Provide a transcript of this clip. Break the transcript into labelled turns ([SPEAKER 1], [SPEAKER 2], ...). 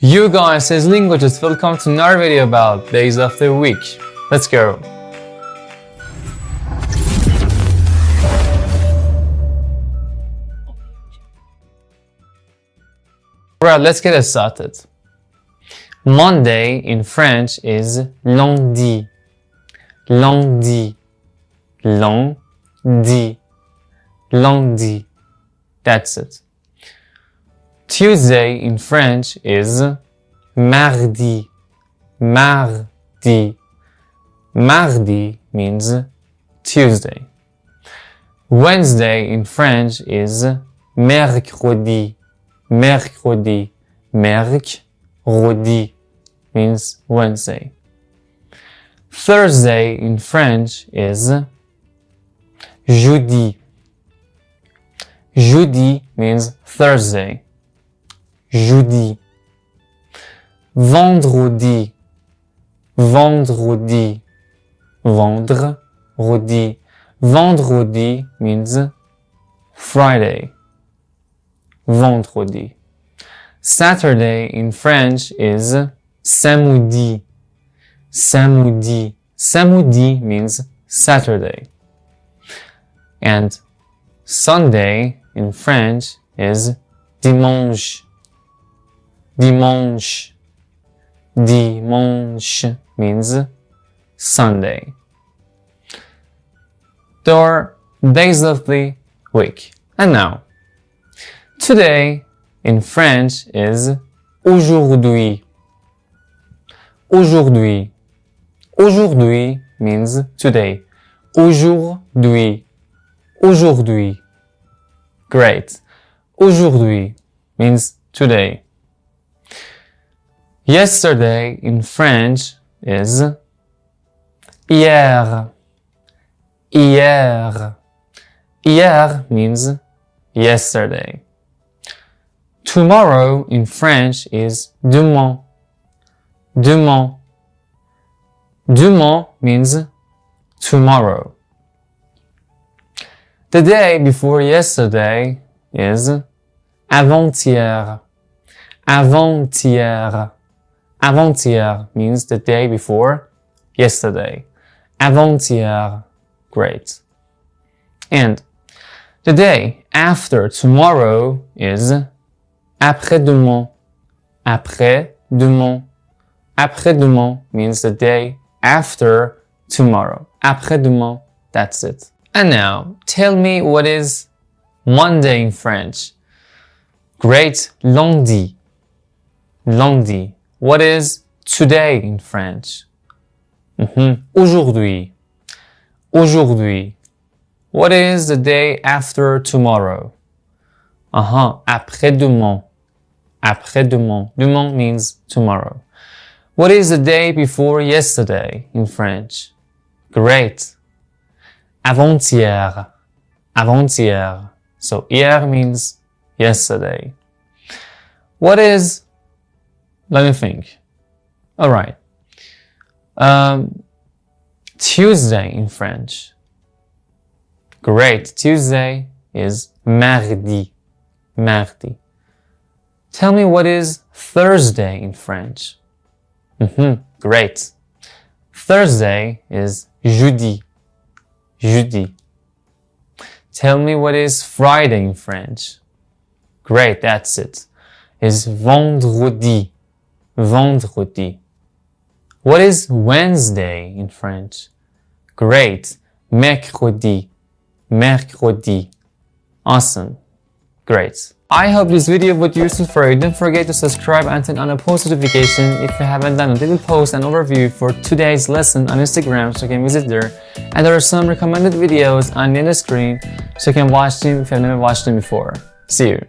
[SPEAKER 1] You guys, it's LingoJet. Welcome to another video about days of the week. Let's go. Alright, let's get it started. Monday in French is lundi. Lundi. Lundi. Lundi. That's it. Tuesday in French is mardi. Mardi. Mardi means Tuesday. Wednesday in French is mercredi. Mercredi. Mercredi means Wednesday. Thursday in French is jeudi. Jeudi means Thursday. Jeudi. Vendredi. Vendredi. Vendredi. Vendredi means Friday. Vendredi. Saturday in French is samedi. Samedi. Samedi means Saturday. And Sunday in French is dimanche. Dimanche. Dimanche means Sunday. There are days of the week. And now, today in French is aujourd'hui. Aujourd'hui. Aujourd'hui means today. Aujourd'hui. Aujourd'hui. Great. Aujourd'hui means today. Yesterday in French is hier. Hier. Hier means yesterday. Tomorrow in French is demain. Demain. Demain means tomorrow. The day before yesterday is avant-hier. Avant-hier. Avant-hier means the day before yesterday. Avant-hier. Great. And the day after tomorrow is après-demain. Après-demain. Après-demain means the day after tomorrow. Après-demain. That's it. And now, tell me what is Monday in French. Great. Lundi. Lundi. What is today in French? Aujourd'hui. Aujourd'hui. What is the day after tomorrow? Après-demain. Après-demain. Demain means tomorrow. What is the day before yesterday in French? Great. Avant-hier. Avant-hier. So hier means yesterday. What is, let me think. Alright. Tuesday in French. Great. Tuesday is mardi. Mardi. Tell me what is Thursday in French. Great. Thursday is jeudi. Jeudi. Tell me what is Friday in French. Great, that's it. Is vendredi. Vendredi. What is Wednesday in French? Great. Mercredi. Mercredi. Awesome. Great. I hope this video was useful for you. Don't forget to subscribe and turn on a post notification if you haven't done it. I will post an overview for today's lesson on Instagram so you can visit there. And there are some recommended videos on the screen so you can watch them if you have never watched them before. See you.